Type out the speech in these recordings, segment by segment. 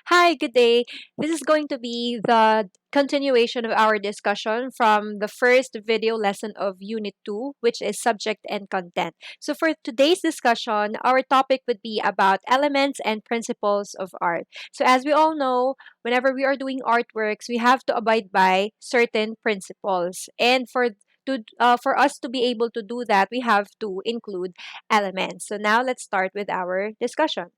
Hi, good day. This is going to be the continuation of our discussion from the first video lesson of Unit 2, which is subject and content. So, for today's discussion, our topic would be about elements and principles of art. So, as we all know, whenever we are doing artworks, we have to abide by certain principles. And for us to be able to do that, we have to include elements. So, now let's start with our discussion.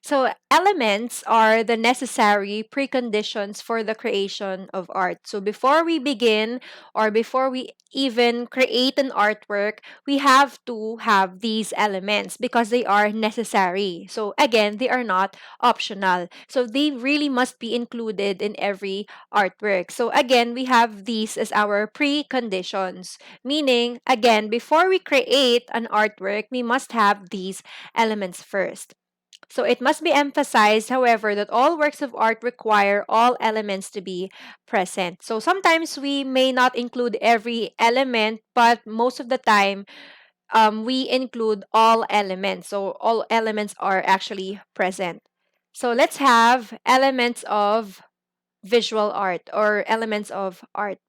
So, elements are the necessary preconditions for the creation of art. So, before we begin or before we even create an artwork, we have to have these elements because they are necessary. So, again, they are not optional. So, they really must be included in every artwork. So, again, we have these as our preconditions, meaning, again, before we create an artwork, we must have these elements first. So it must be emphasized, however, that all works of art require all elements to be present. So sometimes we may not include every element, but most of the time, we include all elements. So all elements are actually present. So let's have elements of visual art or elements of art.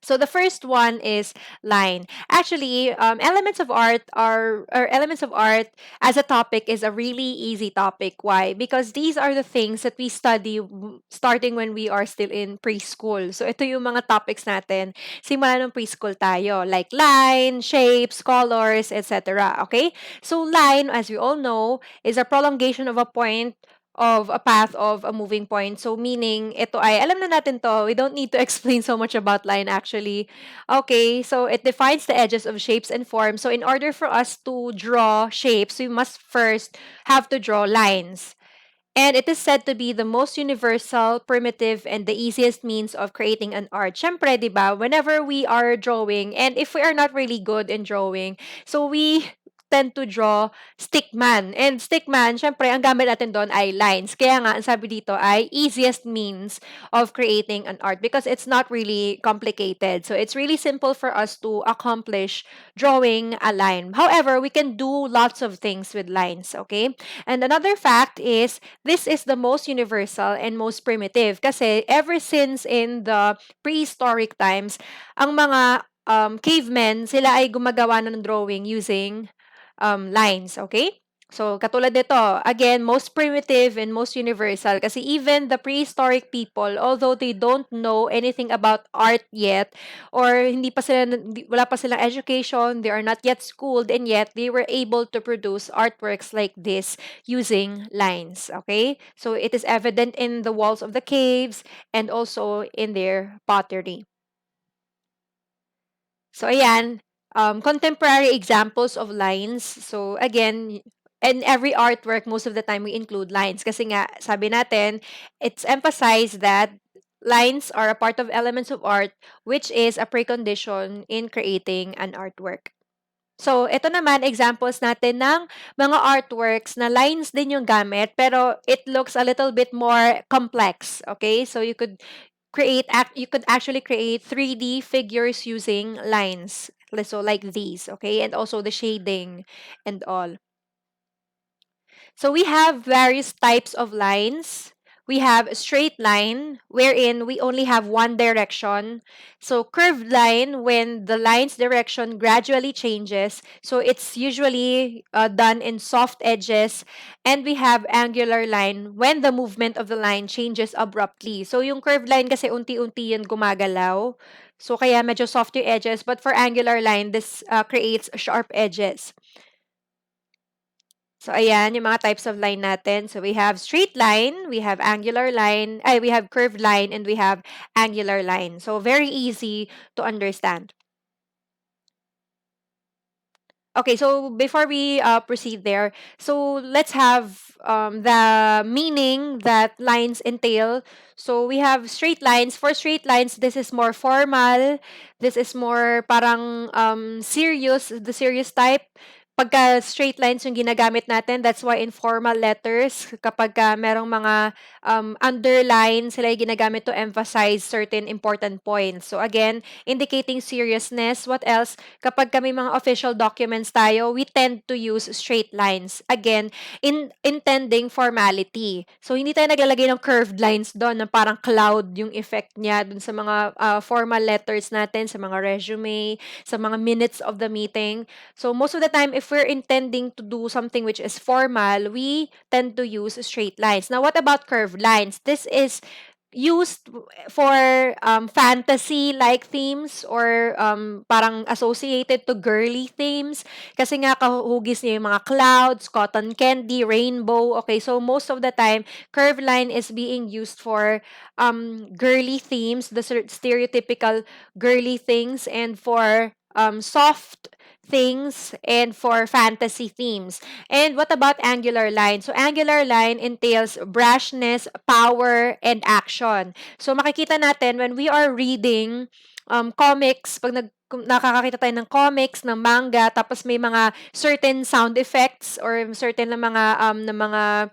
So the first one is line. Actually, elements of art are or elements of art as a topic is a really easy topic. Why? Because these are the things that we study starting when we are still in preschool. So ito yung mga topics natin simula nung preschool tayo, like line, shapes, colors, etc. Okay? So line, as we all know, is a prolongation of a point of a path of a moving point. So meaning, ito ay, alam na natin to, we don't need to explain so much about line actually. Okay, so it defines the edges of shapes and forms. So in order for us to draw shapes, we must first have to draw lines. And it is said to be the most universal, primitive, and the easiest means of creating an art. Syempre, di ba, whenever we are drawing, and if we are not really good in drawing, so we tend to draw stickman. And stickman, syempre, ang gamit natin doon ay lines. Kaya nga, ang sabi dito ay easiest means of creating an art because it's not really complicated. So it's really simple for us to accomplish drawing a line. However, we can do lots of things with lines, okay? And another fact is this is the most universal and most primitive kasi ever since in the prehistoric times, ang mga cavemen, sila ay gumagawa ng drawing using lines, okay? So, katulad nito, again, most primitive and most universal kasi even the prehistoric people, although they don't know anything about art yet, or wala pa silang education, they are not yet schooled, and yet they were able to produce artworks like this using lines, okay? So, it is evident in the walls of the caves and also in their pottery. So, ayan, contemporary examples of lines. So, again, in every artwork, most of the time we include lines. Kasi nga, sabi natin, it's emphasized that lines are a part of elements of art, which is a precondition in creating an artwork. So, ito naman, examples natin ng mga artworks na lines din yung gamit, pero it looks a little bit more complex. Okay? So, you could actually create 3D figures using lines. So like these, okay? And also the shading and all. So we have various types of lines. We have a straight line wherein we only have one direction. So curved line when the line's direction gradually changes. So it's usually done in soft edges. And we have angular line when the movement of the line changes abruptly. So yung curved line kasi unti-unti yan gumagalaw. So kaya medyo soft yung edges. But for angular line, this creates sharp edges. So, ayan, yung mga types of line natin. So, we have straight line, we have angular line, we have curved line, and we have angular line. So, very easy to understand. Okay, so before we proceed there, so let's have the meaning that lines entail. So we have straight lines. For straight lines, this is more formal. This is more parang serious, the serious type. pagka straight lines yung ginagamit natin, that's why in formal letters, kapag merong mga underline, sila yung ginagamit to emphasize certain important points. So again, indicating seriousness. What else? Kapag kami mga official documents tayo, we tend to use straight lines. Again, intending formality. So hindi tayo naglalagay ng curved lines doon na parang cloud yung effect niya dun sa mga formal letters natin, sa mga resume, sa mga minutes of the meeting. So most of the time, if we're intending to do something which is formal, we tend to use straight lines. Now, what about curved lines? This is used for fantasy-like themes or parang associated to girly themes. Kasi nga kahugis niya yung mga clouds, cotton candy, rainbow. Okay, so most of the time, curved line is being used for girly themes, the stereotypical girly things, and for soft things and for fantasy themes. And what about angular line? So angular line entails brashness, power, and action. So makikita natin when we are reading comics, pag kung nakakakita tayo ng comics, ng manga, tapos may mga certain sound effects or certain na mga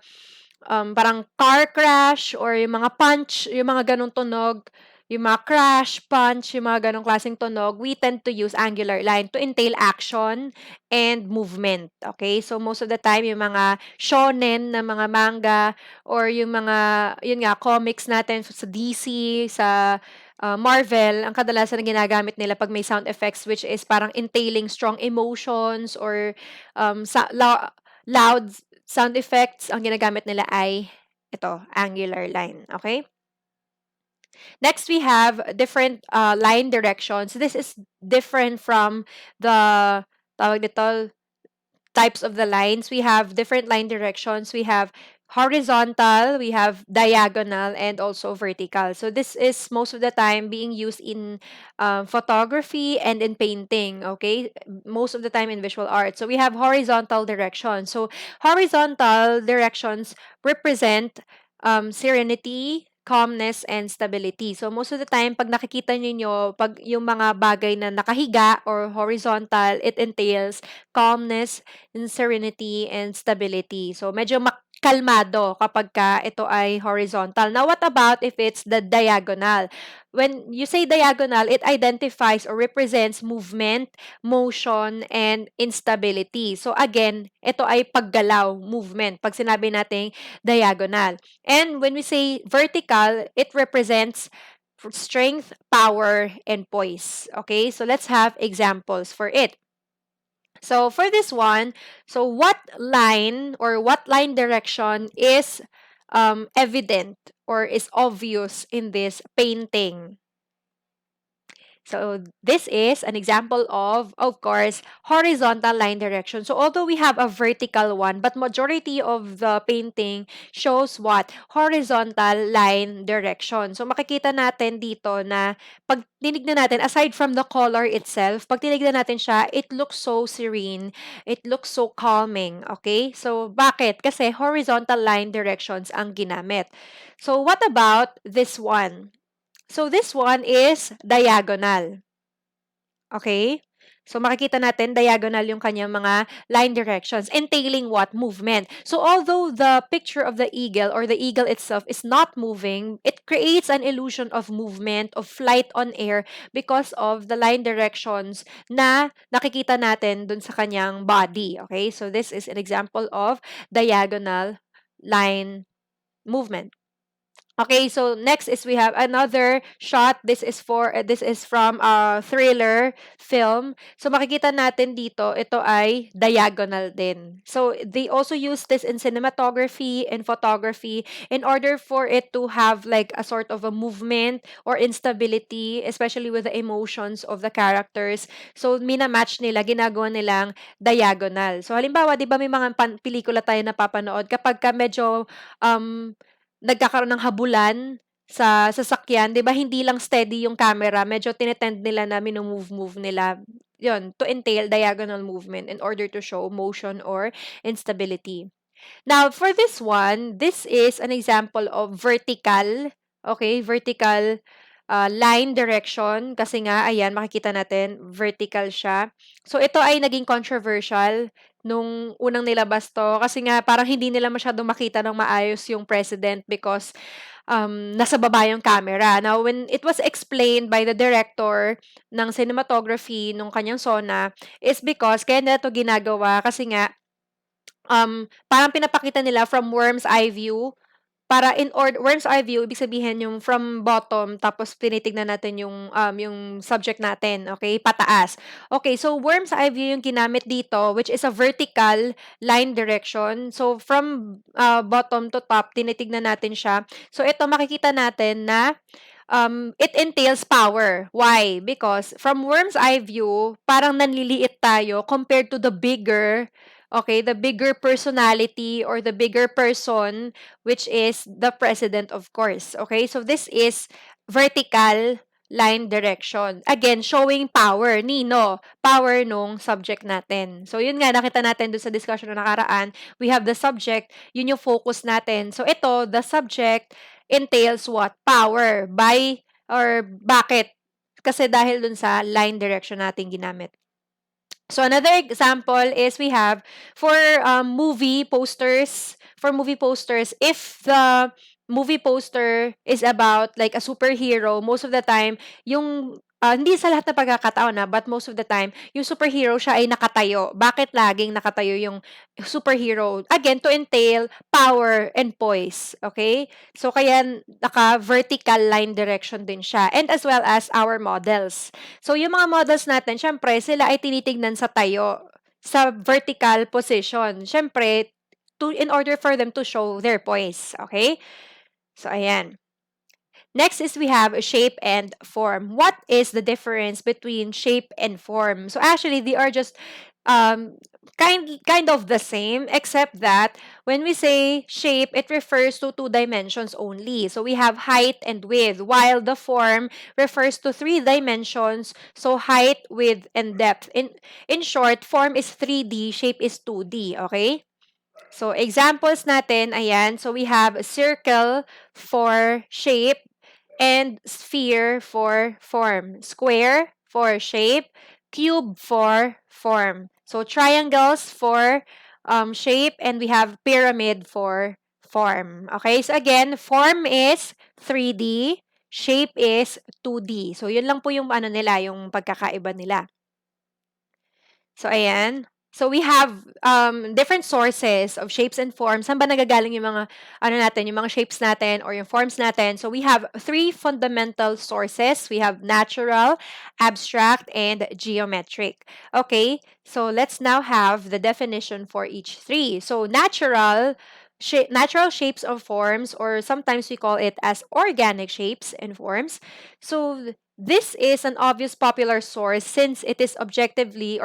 parang car crash or yung mga punch, yung mga ganong tunog, yung mga crash, punch, yung mga ganong klaseng tunog, we tend to use angular line to entail action and movement. Okay? So, most of the time, yung mga shonen na mga manga or yung mga, yun nga, comics natin sa DC, sa Marvel, ang kadalasan na ginagamit nila pag may sound effects which is parang entailing strong emotions or loud sound effects, ang ginagamit nila ay ito, angular line. Okay? Next, we have different line directions. This is different from the tawag dito, types of the lines. We have different line directions. We have horizontal, we have diagonal, and also vertical. So this is most of the time being used in photography and in painting, okay? Most of the time in visual art. So we have horizontal directions. So horizontal directions represent serenity, calmness, and stability. So most of the time, pag nakikita niyo pag yung mga bagay na nakahiga or horizontal, it entails calmness, and serenity, and stability. So medyo kalmado kapag ka ito ay horizontal. Now, what about if it's the diagonal? When you say diagonal, it identifies or represents movement, motion, and instability. So again, ito ay paggalaw, movement, pag sinabi nating diagonal. And when we say vertical, it represents strength, power, and poise. Okay, so let's have examples for it. So for this one, so what line or what line direction is evident or is obvious in this painting? So this is an example of course, horizontal line direction. So although we have a vertical one, but majority of the painting shows what? Horizontal line direction. So makikita natin dito na pag tinignan natin, aside from the color itself, pag tinignan natin siya, it looks so serene. It looks so calming. Okay? So bakit? Kasi horizontal line directions ang ginamit. So what about this one? So this one is diagonal. Okay? So makikita natin diagonal yung kanyang mga line directions entailing what? Movement. So although the picture of the eagle or the eagle itself is not moving, it creates an illusion of movement, of flight on air because of the line directions na nakikita natin dun sa kanyang body. Okay? So this is an example of diagonal line movement. Okay, so next is we have another shot. This is from a thriller film. So makikita natin dito, ito ay diagonal din. So they also use this in cinematography and photography in order for it to have like a sort of a movement or instability, especially with the emotions of the characters. So mina-match nila, ginagawa nilang diagonal. So halimbawa, 'di ba may mga pelikula tayo napapanood kapag ka medyo nagkakaroon ng habulan sa sasakyan, 'di ba hindi lang steady yung camera, medyo tinetend nila na mino-move nila, 'yun, to entail diagonal movement in order to show motion or instability. Now, for this one, this is an example of vertical, okay, vertical line direction kasi nga, ayan, makikita natin, vertical siya. So, ito ay naging controversial nung unang nilabas 'to kasi nga parang hindi nila masyadong makita ng maayos yung president because, nasa baba yung camera. Now when it was explained by the director ng cinematography nung kanyang SONA is because kaya nila 'to ginagawa kasi nga, parang pinapakita nila from worm's eye view para in worm's eye view, ibig sabihin yung from bottom tapos tinitignan natin yung subject natin, okay, pataas. Okay, so worm's eye view yung ginamit dito, which is a vertical line direction. So, from bottom to top, tinitignan natin siya. So, ito makikita natin na it entails power. Why? Because from worm's eye view, parang nanliliit tayo compared to the bigger, okay, the bigger personality or the bigger person, which is the president, of course. Okay, so this is vertical line direction. Again, showing power. Nino, power nung subject natin. So, yun nga, nakita natin dun sa discussion na nakaraan, we have the subject, yun yung focus natin. So, ito, the subject entails what? Power. By or bakit? Kasi dahil dun sa line direction natin ginamit. So another example is we have for movie posters, if the movie poster is about like a superhero, most of the time, yung hindi sa lahat ng pagkakataon na, but most of the time, yung superhero siya ay nakatayo. Bakit laging nakatayo yung superhero? Again, to entail power and poise. Okay? So, kaya naka-vertical line direction din siya. And as well as our models. So, yung mga models natin, syempre, sila ay tinitignan sa tayo, sa vertical position. Syempre, in order for them to show their poise. Okay? So, ayan. Next is we have shape and form. What is the difference between shape and form? So actually, they are just um, kind of the same, except that when we say shape, it refers to two dimensions only. So we have height and width, while the form refers to three dimensions. So height, width, and depth. In short, form is 3D, shape is 2D. Okay? So examples natin, ayan. So we have a circle for shape and sphere for form. Square for shape, cube for form. So triangles for shape, and we have pyramid for form. Okay, so again, form is 3D, shape is 2D. So yun lang po yung ano nila, yung pagkakaiba nila. So, ayan. So, we have different sources of shapes and forms. Saan ba nagagaling yung mga, ano natin, yung mga shapes natin or yung forms natin? So, we have three fundamental sources. We have natural, abstract, and geometric. Okay, so let's now have the definition for each three. So, natural shapes or forms, or sometimes we call it as organic shapes and forms. So, this is an obvious popular source since it objectively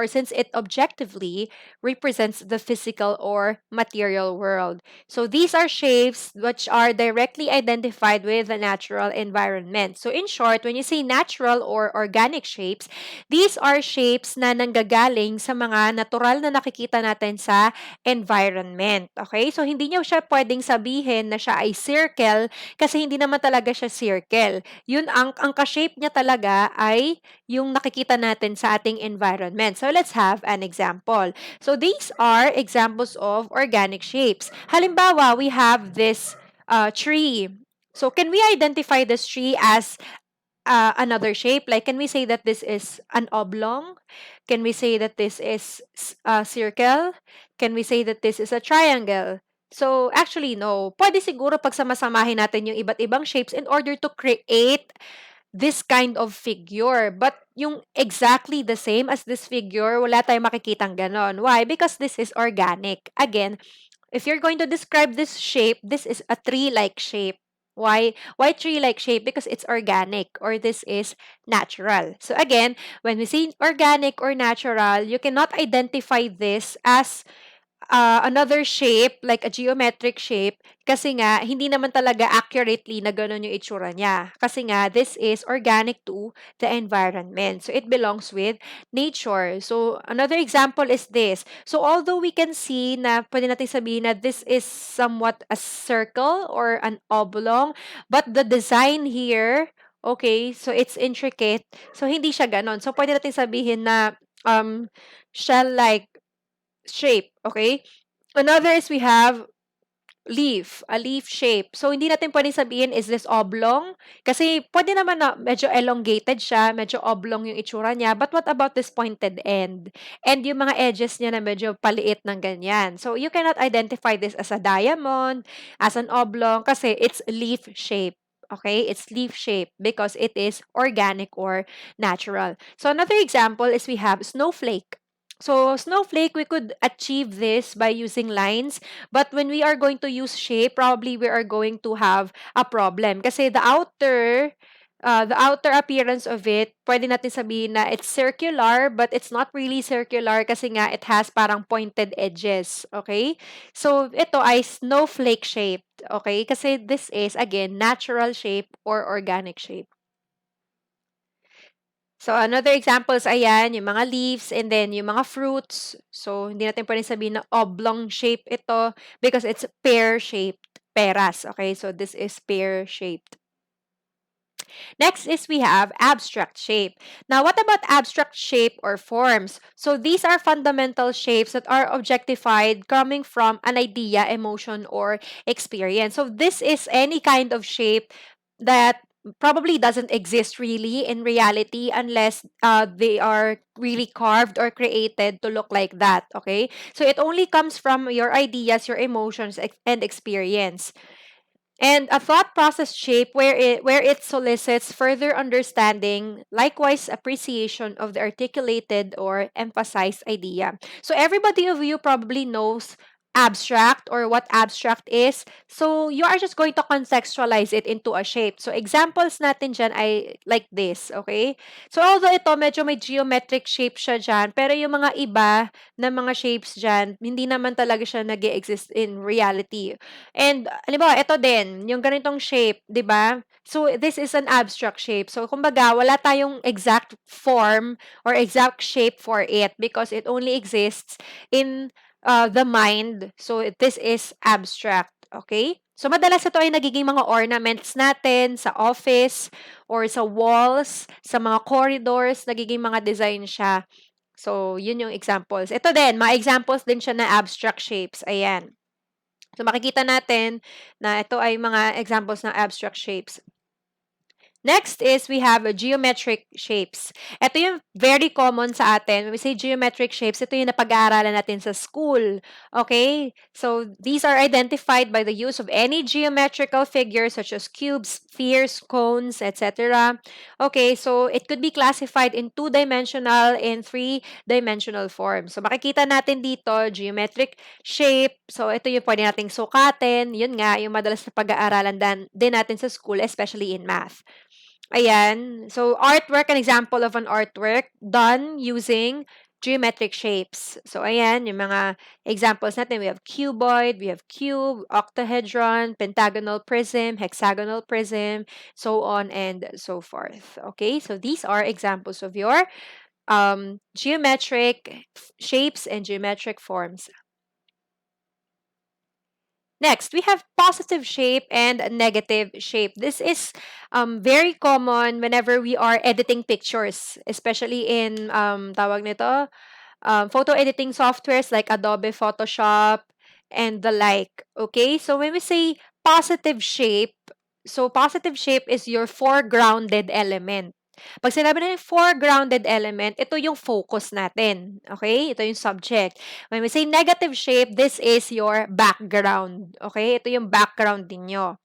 represents the physical or material world. So these are shapes which are directly identified with the natural environment. So in short, when you say natural or organic shapes, these are shapes na nanggagaling sa mga natural na nakikita natin sa environment. Okay? So hindi niyo siya pwedeng sabihin na siya ay circle kasi hindi naman talaga siya circle. Yun ang ka-shape niya talaga ay yung nakikita natin sa ating environment. So let's have an example. So these are examples of organic shapes. Halimbawa, we have this tree. So can we identify this tree as another shape? Like, can we say that this is an oblong? Can we say that this is a circle? Can we say that this is a triangle? So, actually, no. Pwede siguro pagsamasamahin natin yung iba't ibang shapes in order to create this kind of figure. But yung exactly the same as this figure, wala tayong makikitang ganon. Why? Because this is organic. Again, if you're going to describe this shape, this is a tree-like shape. Why? Why tree-like shape? Because it's organic, or this is natural. So again, when we say organic or natural, you cannot identify this as another shape, like a geometric shape, kasi nga, hindi naman talaga accurately na ganun yung itsura niya. Kasi nga, this is organic to the environment. So, it belongs with nature. So, another example is this. So, although we can see na pwede natin sabihin na this is somewhat a circle or an oblong, but the design here, okay, so it's intricate. So, hindi siya ganon. So, pwede natin sabihin na shell-like shape, okay? Another is we have leaf, a leaf shape. So, hindi natin pwedeng sabihin, is this oblong? Kasi pwede naman na medyo elongated siya, medyo oblong yung itsura niya. But what about this pointed end? And yung mga edges niya na medyo paliit ng ganyan. So, you cannot identify this as a diamond, as an oblong, kasi it's leaf shape. Okay, it's leaf shape because it is organic or natural. So, another example is we have snowflake. So, snowflake, we could achieve this by using lines. But when we are going to use shape, probably we are going to have a problem. Kasi the outer appearance of it, pwede natin sabihin na it's circular, but it's not really circular kasi nga it has parang pointed edges. Okay? So, ito ay snowflake shape. Okay? Kasi this is, again, natural shape or organic shape. So, another examples, ayan, yung mga leaves and then yung mga fruits. So, hindi natin pwedeng sabihin na oblong shape ito because it's pear-shaped. Peras, okay? So, this is pear-shaped. Next is we have abstract shape. Now, what about abstract shape or forms? So, these are fundamental shapes that are objectified coming from an idea, emotion, or experience. So, this is any kind of shape that probably doesn't exist really in reality unless they are really carved or created to look like that, okay? So, it only comes from your ideas, your emotions, and experience. And a thought process shape where it solicits further understanding, likewise appreciation of the articulated or emphasized idea. So everybody of you probably knows abstract or what abstract is. So you are just going to contextualize it into a shape. So examples natin dyan ay like this, okay? So although ito medyo may geometric shape siya dyan, pero yung mga iba na mga shapes dyan, hindi naman talaga siya nag-exist in reality. And halimbawa, ito din, yung ganitong shape, 'di ba? So this is an abstract shape. So kumbaga, wala tayong exact form or exact shape for it because it only exists in the mind. So this is abstract, okay? So madalas ito ay nagiging mga ornaments natin sa office or sa walls, sa mga corridors, nagiging mga design siya. So yun yung examples. Ito din, mga examples din siya na abstract shapes. Ayan. So, makikita natin na ito ay mga examples ng abstract shapes. Next is we have geometric shapes. Ito yung very common sa atin. When we say geometric shapes, ito yung napag-aaralan natin sa school. Okay? So, these are identified by the use of any geometrical figures such as cubes, spheres, cones, etc. Okay, so it could be classified in two-dimensional and three-dimensional forms. So, makikita natin dito, geometric shape. So, ito yung pwede nating sukatin. Yun nga, yung madalas na pag-aaralan din natin sa school, especially in math. Ayan. So, artwork, an example of an artwork done using geometric shapes. So, ayan, yung mga examples natin. We have cuboid, we have cube, octahedron, pentagonal prism, hexagonal prism, so on and so forth. Okay, so these are examples of your geometric shapes and geometric forms. Next, we have positive shape and negative shape. This is very common whenever we are editing pictures, especially in tawag nito, photo editing softwares like Adobe Photoshop and the like. Okay, so when we say positive shape, so positive shape is your foregrounded element. Pag sinabi na yung foregrounded element, ito yung focus natin. Okay? Ito yung subject. When we say negative shape, this is your background. Okay? Ito yung background ninyo.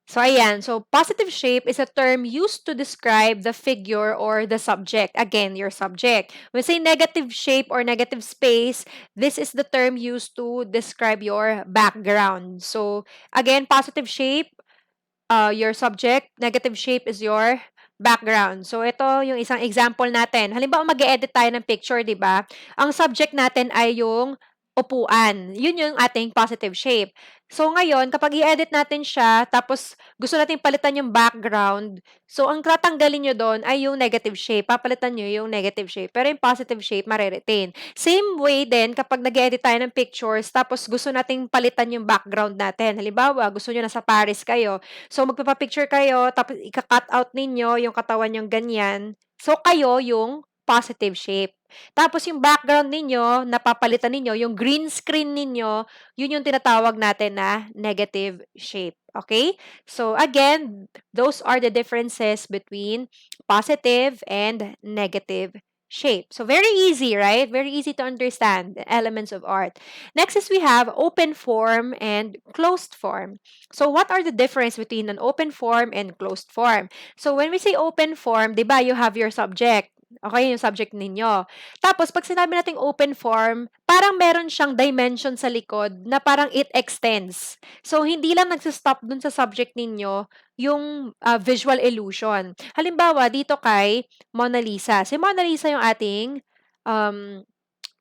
So, ayan. So, positive shape is a term used to describe the figure or the subject. Again, your subject. When we say negative shape or negative space, this is the term used to describe your background. So, again, positive shape, your subject, negative shape is your background. So, ito yung isang example natin. Halimbawa, mag-edit tayo ng picture, di ba? Ang subject natin ay yung upuan. Yun yung ating positive shape. So, ngayon, kapag i-edit natin siya, tapos gusto natin palitan yung background, so, ang tatanggalin nyo doon ay yung negative shape. Papalitan nyo yung negative shape. Pero yung positive shape, mariretain. Same way din, kapag nag-edit tayo ng pictures, tapos gusto nating palitan yung background natin. Halimbawa, gusto nyo nasa Paris kayo. So, magpapapicture kayo, tapos ika-cut out ninyo yung katawan yung ganyan. So, kayo yung positive shape. Tapos yung background ninyo, napapalitan ninyo, yung green screen ninyo, yun yung tinatawag natin na negative shape. Okay? So again, those are the differences between positive and negative shape. So very easy, right? Very easy to understand the elements of art. Next is we have open form and closed form. So what are the difference between an open form and closed form? So when we say open form, 'di ba, you have your subject. Okay, yung subject ninyo. Tapos pag sinabi nating open form, parang meron siyang dimension sa likod na parang it extends. So hindi lang nagsa-stop dun sa subject ninyo yung visual illusion. Halimbawa dito kay Mona Lisa. Si Mona Lisa um,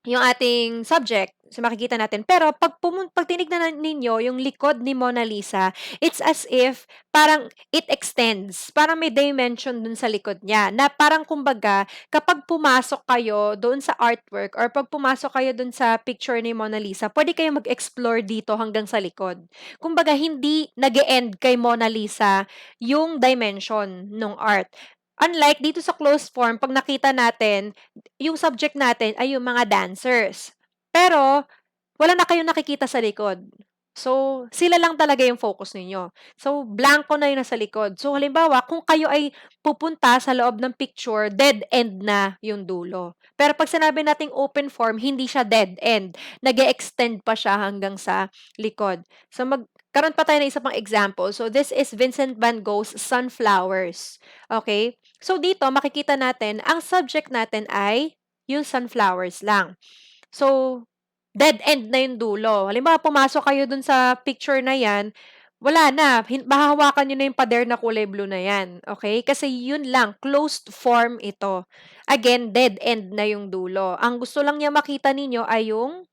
yung ating subject, so makikita natin. Pero pag tinignan ninyo yung likod ni Mona Lisa, it's as if parang it extends. Parang may dimension dun sa likod niya. Na parang kumbaga, kapag pumasok kayo doon sa artwork or pag pumasok kayo doon sa picture ni Mona Lisa, pwede kayo mag-explore dito hanggang sa likod. Kumbaga, hindi nag-e-end kay Mona Lisa yung dimension ng art. Unlike dito sa closed form, pag nakita natin, yung subject natin ay yung mga dancers. Pero, wala na kayong nakikita sa likod. So, sila lang talaga yung focus ninyo. So, blanco na yun nasa likod. So, halimbawa, kung kayo ay pupunta sa loob ng picture, dead end na yung dulo. Pero pag sinabi nating open form, hindi siya dead end. Nag-e-extend pa siya hanggang sa likod. So, magkaroon pa tayo ng isa pang example. So, this is Vincent van Gogh's Sunflowers. Okay? So, dito, makikita natin, ang subject natin ay yung sunflowers lang. So, dead end na yung dulo. Halimbawa, pumasok kayo dun sa picture na yan, wala na. Mahahawakan nyo na yung pader na kulay blue na yan. Okay? Kasi yun lang, closed form ito. Again, dead end na yung dulo. Ang gusto lang niya makita ninyo ay yung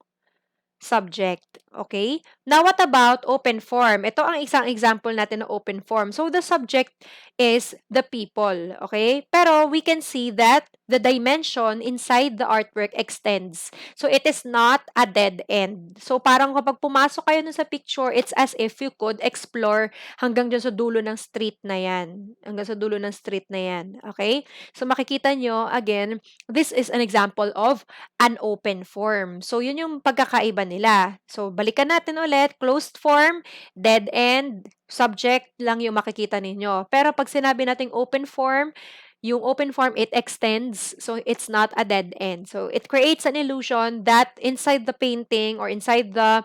subject. Okay? Now, what about open form? Ito ang isang example natin ng open form. So, the subject is the people. Okay? Pero we can see that the dimension inside the artwork extends. So, it is not a dead end. So, parang kapag pumasok kayo dun sa picture, it's as if you could explore hanggang dyan sa dulo ng street na yan. Hanggang sa dulo ng street na yan. Okay? So, makikita nyo, again, this is an example of an open form. So, yun yung pagkakaiba nila. So, balikan natin ulit. Closed form, dead end, subject lang yung makikita ninyo. Pero pag sinabi nating open form, yung open form, it extends. So, it's not a dead end. So, it creates an illusion that inside the painting or inside the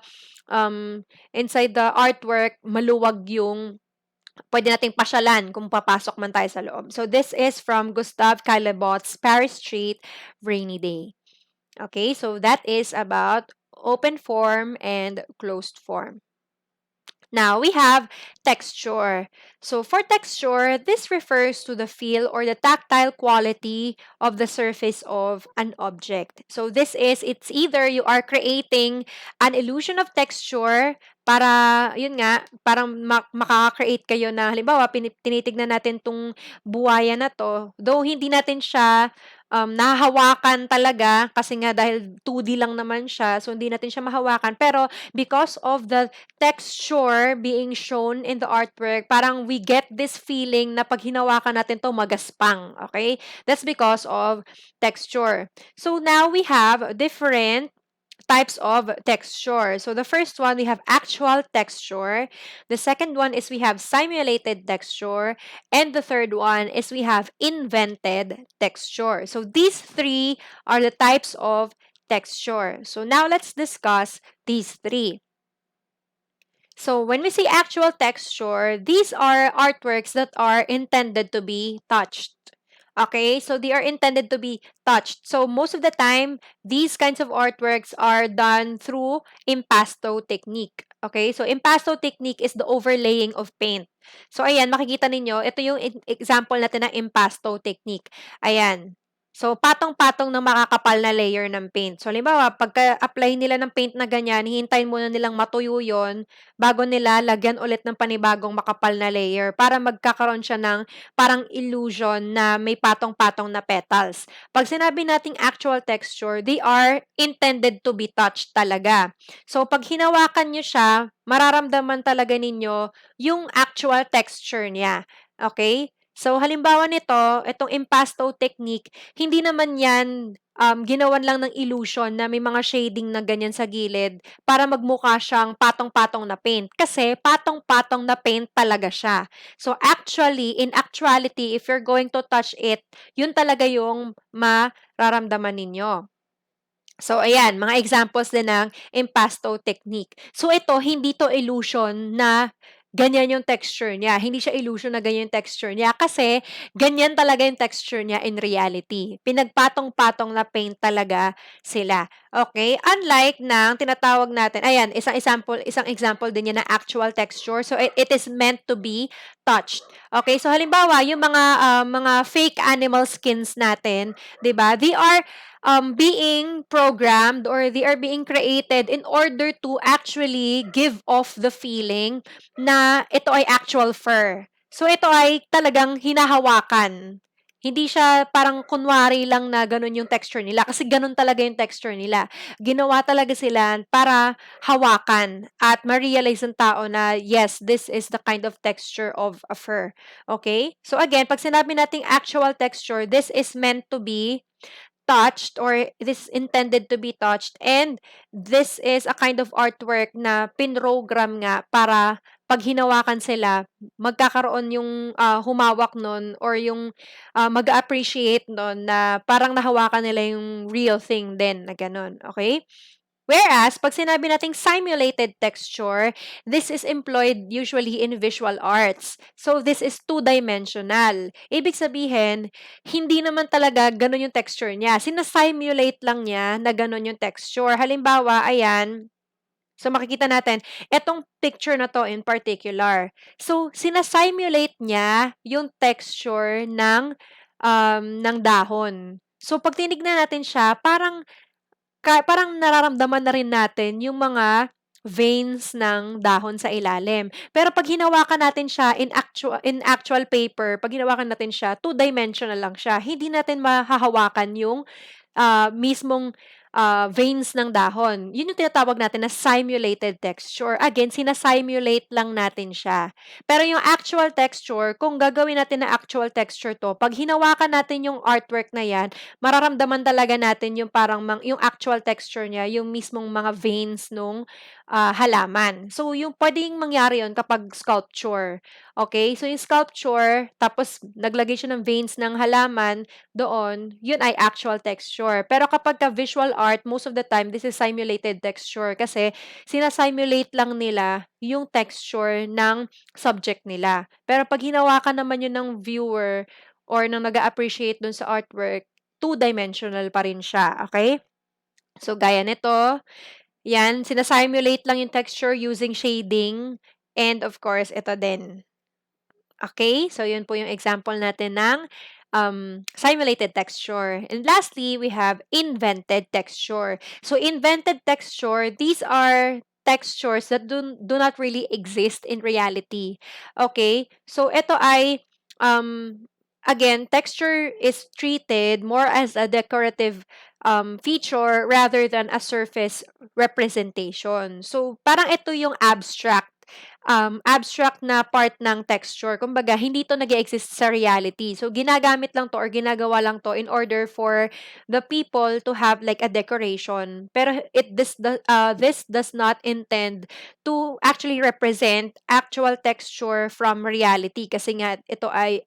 artwork, maluwag yung pwede nating pasyalan kung papasok man tayo sa loob. So, this is from Gustave Caillebott's Paris Street, Rainy Day. Okay, so that is about open form and closed form. Now, we have texture. So, for texture, this refers to the feel or the tactile quality of the surface of an object. So, it's either you are creating an illusion of texture para, yun nga, parang makaka-create kayo na, halimbawa, tinitignan natin tong buhaya na to, though hindi natin siya nahahawakan talaga kasi nga dahil 2D lang naman siya, so hindi natin siya mahawakan. Pero because of the texture being shown in the artwork, parang we get this feeling na pag hinawakan natin to magaspang, okay? That's because of texture. So now we have different types of texture. So the first one, we have actual texture. The second one is we have simulated texture. And the third one is we have invented texture. So these three are the types of texture. So now let's discuss these three. So when we say actual texture, these are artworks that are intended to be touched. Okay, so they are intended to be touched. So most of the time, these kinds of artworks are done through impasto technique. Okay, so impasto technique is the overlaying of paint. So ayan, makikita ninyo, ito yung example natin ng impasto technique. Ayan. So, patong-patong ng makakapal na layer ng paint. So, halimbawa, pagka-apply nila ng paint na ganyan, hihintayin muna nilang matuyo yon bago nila lagyan ulit ng panibagong makapal na layer para magkakaroon siya ng parang illusion na may patong-patong na petals. Pag sinabi nating actual texture, they are intended to be touched talaga. So, pag hinawakan nyo siya, mararamdaman talaga ninyo yung actual texture niya. Okay? So, halimbawa nito, itong impasto technique, hindi naman yan ginawan lang ng illusion na may mga shading na ganyan sa gilid para magmukha siyang patong-patong na paint. Kasi patong-patong na paint talaga siya. So, actually, in actuality, if you're going to touch it, yun talaga yung mararamdaman ninyo. So, ayan, mga examples din ng impasto technique. So, ito, hindi to illusion na ganyan yung texture niya. Hindi siya illusion na ganyan yung texture niya kasi ganyan talaga yung texture niya in reality. Pinagpatong-patong na paint talaga sila. Okay? Unlike ng tinatawag natin, ayan, isang example din yan na actual texture. So, it is meant to be touched. Okay? So, halimbawa, yung mga fake animal skins natin, 'di ba? They are being programmed or they are being created in order to actually give off the feeling na ito ay actual fur. So, ito ay talagang hinahawakan. Hindi siya parang kunwari lang na ganun yung texture nila kasi ganun talaga yung texture nila. Ginawa talaga sila para hawakan at ma-realize ng tao na yes, this is the kind of texture of a fur. Okay? So again, pag sinabi nating actual texture, this is meant to be touched or this is intended to be touched and this is a kind of artwork na pinrogram nga para pag hinawakan sila, magkakaroon yung humawak nun or yung mag-appreciate nun na parang nahawakan nila yung real thing din na ganun. Okay? Whereas, pag sinabi nating simulated texture, this is employed usually in visual arts. So, this is two-dimensional. Ibig sabihin, hindi naman talaga ganun yung texture niya. Sinasimulate lang niya na ganun yung texture. Halimbawa, ayan, so makikita natin, etong picture na to in particular. So, sinasimulate niya yung texture ng dahon. So, pag tinignan natin siya, parang nararamdaman na rin natin yung mga veins ng dahon sa ilalim. Pero pag hinawakan natin siya in actual paper, pag hinawakan natin siya, two-dimensional lang siya. Hindi natin mahahawakan yung mismong veins ng dahon. Yun yung tinatawag natin na simulated texture. Again, sinasimulate lang natin siya. Pero yung actual texture, kung gagawin natin na actual texture to, pag hinawakan natin yung artwork na yan, mararamdaman talaga natin yung parang yung actual texture niya, yung mismong mga veins nung halaman. So, yung pwedeng mangyari yun kapag sculpture. Okay? So, yung sculpture, tapos naglagay siya ng veins ng halaman doon, yun ay actual texture. Pero kapag ka visual art, most of the time, this is simulated texture kasi sinasimulate lang nila yung texture ng subject nila. Pero pag hinawakan naman yun ng viewer or nang nag-appreciate dun sa artwork, two-dimensional pa rin siya. Okay? So, gaya nito, yan, sinasimulate lang yung texture using shading. And of course, ito din. Okay? So, yun po yung example natin ng simulated texture. And lastly, we have invented texture. So, invented texture, these are textures that do not really exist in reality. Okay? So, ito ay, again, texture is treated more as a decorative feature rather than a surface representation. So, parang ito yung abstract na part ng texture. Kumbaga, hindi to nag-exist sa reality. So, ginagamit lang to or ginagawa lang to in order for the people to have like a decoration. Pero this does not intend to actually represent actual texture from reality kasi nga ito ay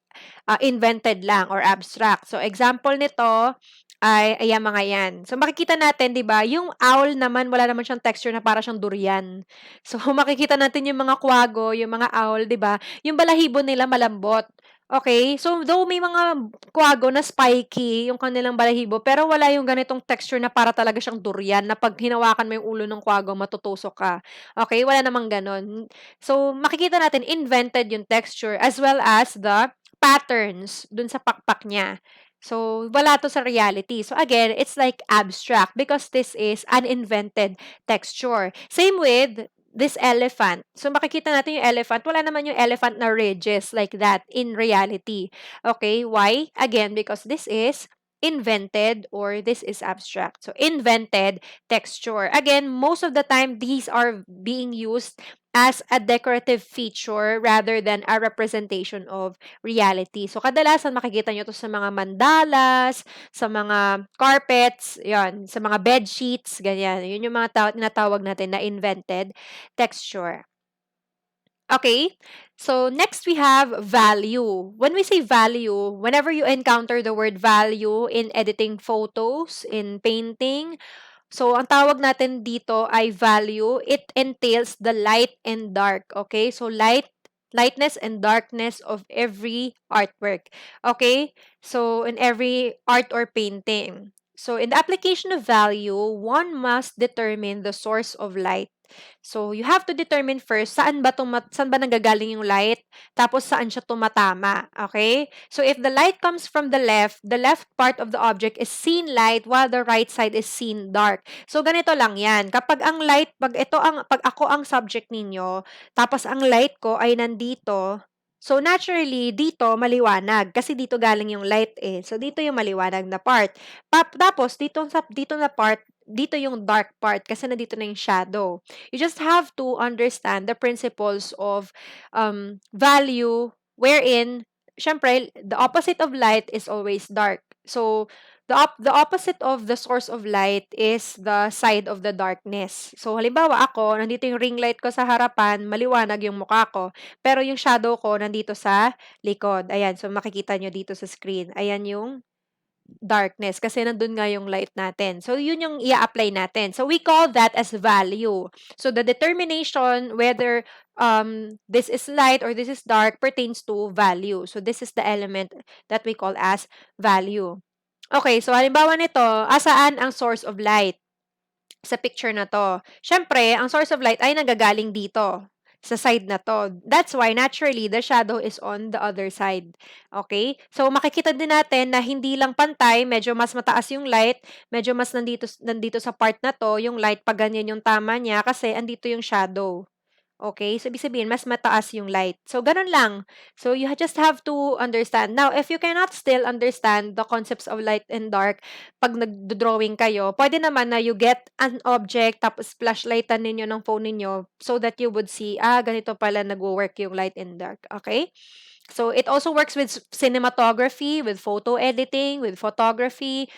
invented lang or abstract. So, example nito ay ayan mga yan. So, makikita natin, di ba, yung owl naman, wala naman siyang texture na para siyang durian. So, makikita natin yung mga kwago, yung mga owl, 'di ba? Yung balahibo nila malambot. Okay? So, though may mga kwago na spiky yung kanilang balahibo, pero wala yung ganitong texture na para talaga siyang durian na pag hinawakan mo yung ulo ng kwago, matutusok ka. Okay? Wala namang ganon. So, makikita natin invented yung texture as well as the patterns dun sa pakpak niya. So, wala to sa reality. So, again, it's like abstract because this is an invented texture. Same with this elephant. So, makikita natin yung elephant. Wala naman yung elephant na ridges like that in reality. Okay? Why? Again, because this is invented or this is abstract. So, invented texture. Again, most of the time, these are being used as a decorative feature rather than a representation of reality. So, kadalasan makikita nyo to sa mga mandalas, sa mga carpets, yan, sa mga bed sheets, ganyan. Yun yung mga tinatawag natin na invented texture. Okay, so next we have value. When we say value, whenever you encounter the word value in editing photos, in painting, so, ang tawag natin dito ay value. It entails the light and dark. Okay? So, lightness and darkness of every artwork. Okay? So, in every art or painting. So, in the application of value, one must determine the source of light. So, you have to determine first saan ba nanggagaling yung light, tapos saan siya tumatama. Okay? So, if the light comes from the left part of the object is seen light while the right side is seen dark. So, ganito lang yan. Kapag ang light, pag ako ang subject ninyo, tapos ang light ko ay nandito, so naturally, dito maliwanag kasi dito galing yung light eh. So, dito yung maliwanag na part. Tapos, dito na part, dito yung dark part kasi nandito na yung shadow. You just have to understand the principles of value wherein, syempre, the opposite of light is always dark. So, the opposite of the source of light is the side of the darkness. So, halimbawa ako, nandito yung ring light ko sa harapan, maliwanag yung mukha ko. Pero yung shadow ko, nandito sa likod. Ayan, so makikita nyo dito sa screen. Ayan yung darkness kasi nandun nga yung light natin. So, yun yung i-apply natin. So, we call that as value. So, the determination whether this is light or this is dark pertains to value. So, this is the element that we call as value. Okay, so halimbawa nito, asaan ang source of light sa picture na to? Siyempre, ang source of light ay nanggagaling dito sa side na to. That's why, naturally, the shadow is on the other side. Okay? So, makikita din natin na hindi lang pantay, medyo mas mataas yung light, medyo mas nandito sa part na to, yung light, pag ganyan yung tama niya, kasi andito yung shadow. Okay? So, ibig sabihin, mas mataas yung light. So, ganun lang. So, you just have to understand. Now, if you cannot still understand the concepts of light and dark, pag nag-drawing kayo, pwede naman na you get an object, tapos flashlightan ninyo ng phone ninyo so that you would see, ganito pala nag-work yung light and dark. Okay? So, it also works with cinematography, with photo editing, with photography,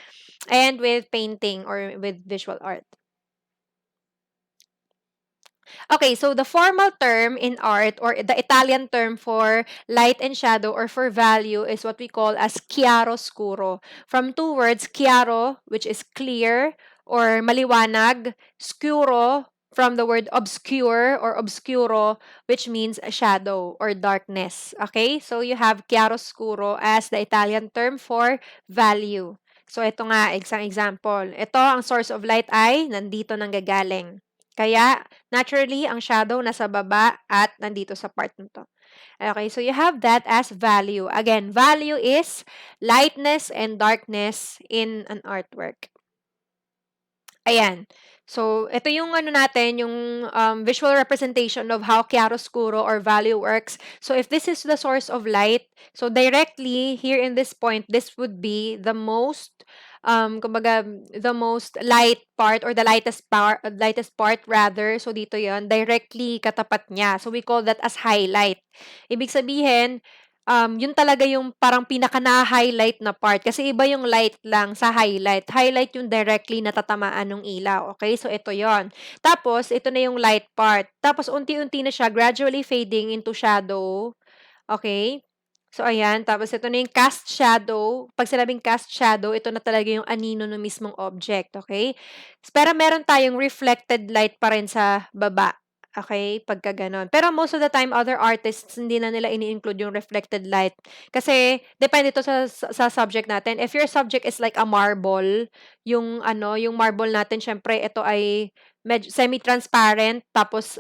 and with painting or with visual art. Okay, so the formal term in art or the Italian term for light and shadow or for value is what we call as chiaroscuro. From two words, chiaro, which is clear or maliwanag, scuro, from the word obscure or obscuro, which means a shadow or darkness. Okay, so you have chiaroscuro as the Italian term for value. So ito nga, isang example. Ito, ang source of light ay nandito nanggagaling. Kaya, naturally, ang shadow nasa baba at nandito sa part nito. Okay, so you have that as value. Again, value is lightness and darkness in an artwork. Ayan. So, ito yung ano natin, yung visual representation of how chiaroscuro or value works. So, if this is the source of light, so directly here in this point, this would be the most kumbaga, the most light part or the lightest part rather. So, dito yon directly katapat niya. So, we call that as highlight. Ibig sabihin, yun talaga yung parang pinaka-na-highlight na part. Kasi iba yung light lang sa highlight. Highlight yung directly natatamaan ng ilaw. Okay? So, ito yon. Tapos, ito na yung light part. Tapos, unti-unti na siya gradually fading into shadow. Okay? So, ayan. Tapos, ito na yung cast shadow. Pag sinabing cast shadow, ito na talaga yung anino ng mismong object. Okay? Pero meron tayong reflected light pa rin sa baba. Okay, pagka ganon. Pero most of the time, other artists, hindi na nila ini-include yung reflected light. Kasi, depende to sa subject natin. If your subject is like a marble, yung yung marble natin, syempre, ito ay semi-transparent, tapos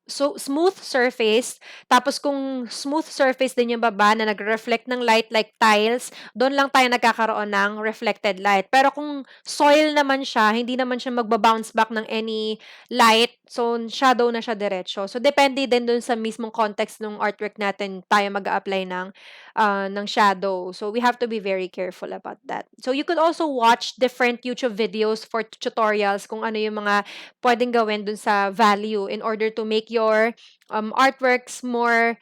so smooth surface, tapos kung smooth surface din yung baba na nagre-reflect ng light like tiles, doon lang tayo nagkakaroon ng reflected light. Pero kung soil naman siya, hindi naman siya magba-bounce back ng any light, so shadow na siya diretso. So depende din doon sa mismong context ng artwork natin tayo mag-a-apply ng shadow. So we have to be very careful about that. So you could also watch different YouTube videos for tutorials kung ano yung mga pwedeng gawin dun sa value in order to make your artworks more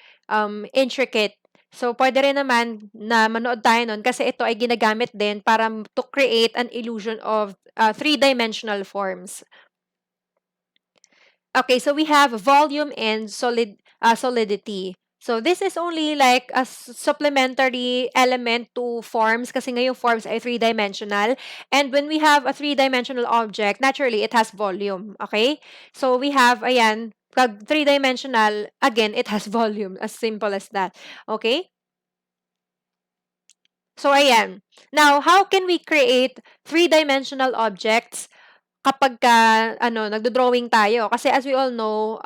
intricate. So, pwede rin naman na manood tayo nun kasi ito ay ginagamit din para to create an illusion of three-dimensional forms. Okay, so we have volume and solidity. So this is only like a supplementary element to forms kasi nga yung forms ay three-dimensional. And when we have a three-dimensional object, naturally, it has volume. Okay? So we have, ayan, pag three-dimensional, again, it has volume. As simple as that. Okay? So ayan. Now, how can we create three-dimensional objects kapag nagdo-drawing tayo? Kasi as we all know,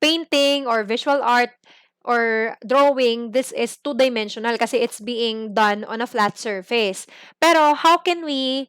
painting or visual art or drawing, this is two-dimensional kasi it's being done on a flat surface. Pero how can we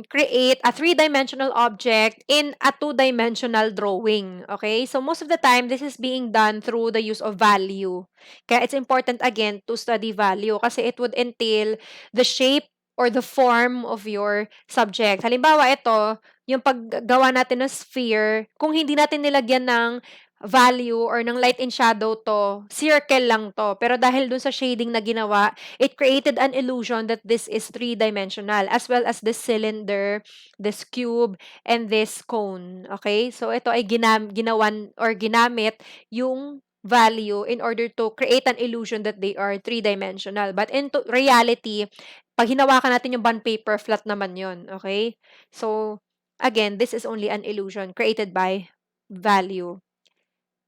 create a three-dimensional object in a two-dimensional drawing? Okay? So most of the time, this is being done through the use of value. Kaya it's important again to study value kasi it would entail the shape or the form of your subject. Halimbawa, ito, yung paggawa natin ng sphere, kung hindi natin nilagyan ng value or ng light and shadow to, circle lang to. Pero dahil dun sa shading na ginawa, it created an illusion that this is three-dimensional, as well as this cylinder, this cube, and this cone. Okay? So, ito ay ginawan or ginamit yung value in order to create an illusion that they are three-dimensional. But in reality, pag hinawakan natin yung bond paper, flat naman yon. Okay? So, again, this is only an illusion created by value.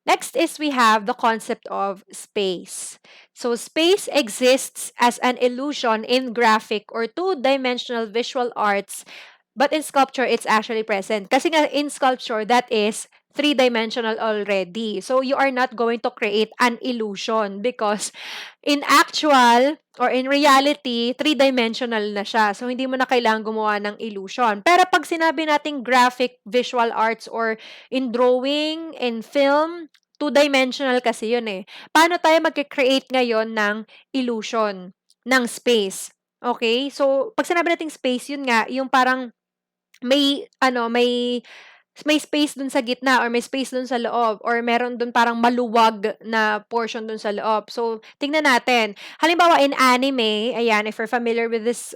Next is we have the concept of space. So, space exists as an illusion in graphic or two-dimensional visual arts, but in sculpture, it's actually present. Kasi nga, in sculpture, that is three-dimensional already. So, you are not going to create an illusion because in actual or in reality, three-dimensional na siya. So, hindi mo na kailangan gumawa ng illusion. Pero pag sinabi nating graphic visual arts or in drawing, in film, two-dimensional kasi yun eh. Paano tayo mag-create ngayon ng illusion, ng space? Okay? So, pag sinabi nating space, yun nga, yung parang may space dun sa gitna or may space dun sa loob or meron dun parang maluwag na portion dun sa loob. So, tingnan natin. Halimbawa, in anime, ayan, if you're familiar with this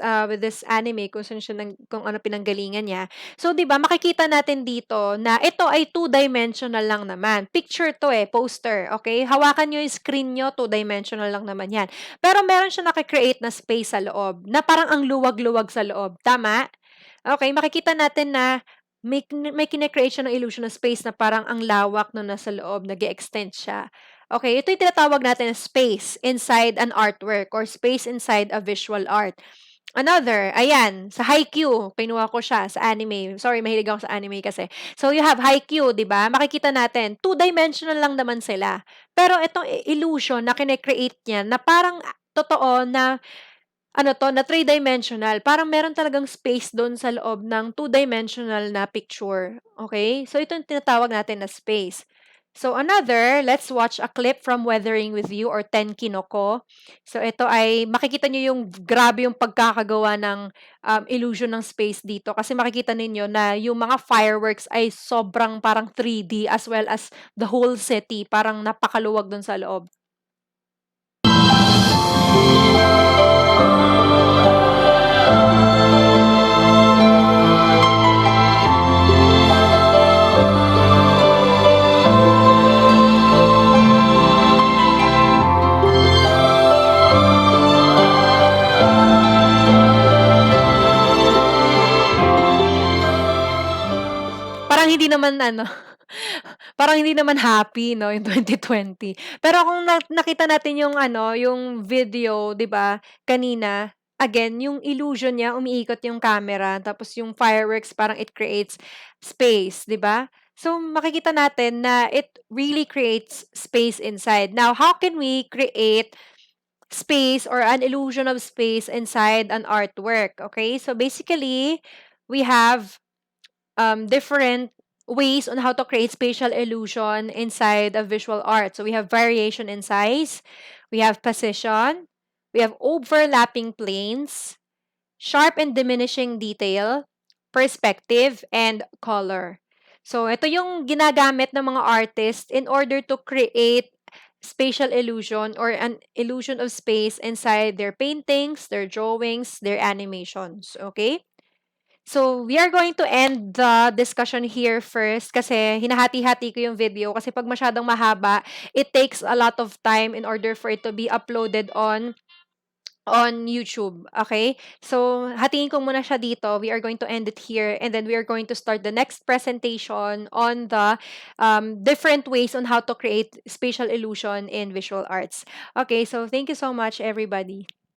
anime, kung ano pinanggalingan niya. So, di ba, makikita natin dito na ito ay two-dimensional lang naman. Picture to poster, okay? Hawakan nyo yung screen nyo, two-dimensional lang naman yan. Pero meron siya nakikreate na space sa loob, na parang ang luwag-luwag sa loob. Tama? Okay, makikita natin na may kine-create siya ng illusion ng space na parang ang lawak nung nasa loob, nag-e-extend siya. Okay, ito yung tinatawag natin na space inside an artwork or space inside a visual art. Another, ayan, sa Haikyuu, pinuha ko siya sa anime. Sorry, mahilig ako sa anime kasi. So, you have Haikyuu, di ba? Makikita natin, two-dimensional lang naman sila. Pero itong illusion na kine-create niya na parang totoo na na three-dimensional, parang meron talagang space do'n sa loob ng two-dimensional na picture, okay? So, ito yung tinatawag natin na space. So, another, let's watch a clip from Weathering with You or Ten Kinoko. So, ito ay makikita niyo yung grabe yung pagkakagawa ng illusion ng space dito kasi makikita ninyo na yung mga fireworks ay sobrang parang 3D as well as the whole city, parang napakaluwag do'n sa loob. Parang hindi naman parang hindi naman happy 'no, yung 2020. Pero kung nakita natin yung video 'di ba, kanina, again yung illusion niya umiikot yung camera tapos yung fireworks parang it creates space 'di ba? So makikita natin na it really creates space inside. Now, how can we create space or an illusion of space inside an artwork? Okay? So basically, we have different ways on how to create spatial illusion inside a visual art. So we have variation in size, we have position, we have overlapping planes, sharp and diminishing detail, perspective, and color. So, ito yung ginagamit ng mga artist in order to create spatial illusion or an illusion of space inside their paintings, their drawings, their animations. Okay? So, we are going to end the discussion here first kasi hinahati-hati ko yung video kasi pag masyadong mahaba, it takes a lot of time in order for it to be uploaded on YouTube, okay? So, hatiin ko muna siya dito. We are going to end it here and then we are going to start the next presentation on the different ways on how to create spatial illusion in visual arts. Okay, so thank you so much, everybody.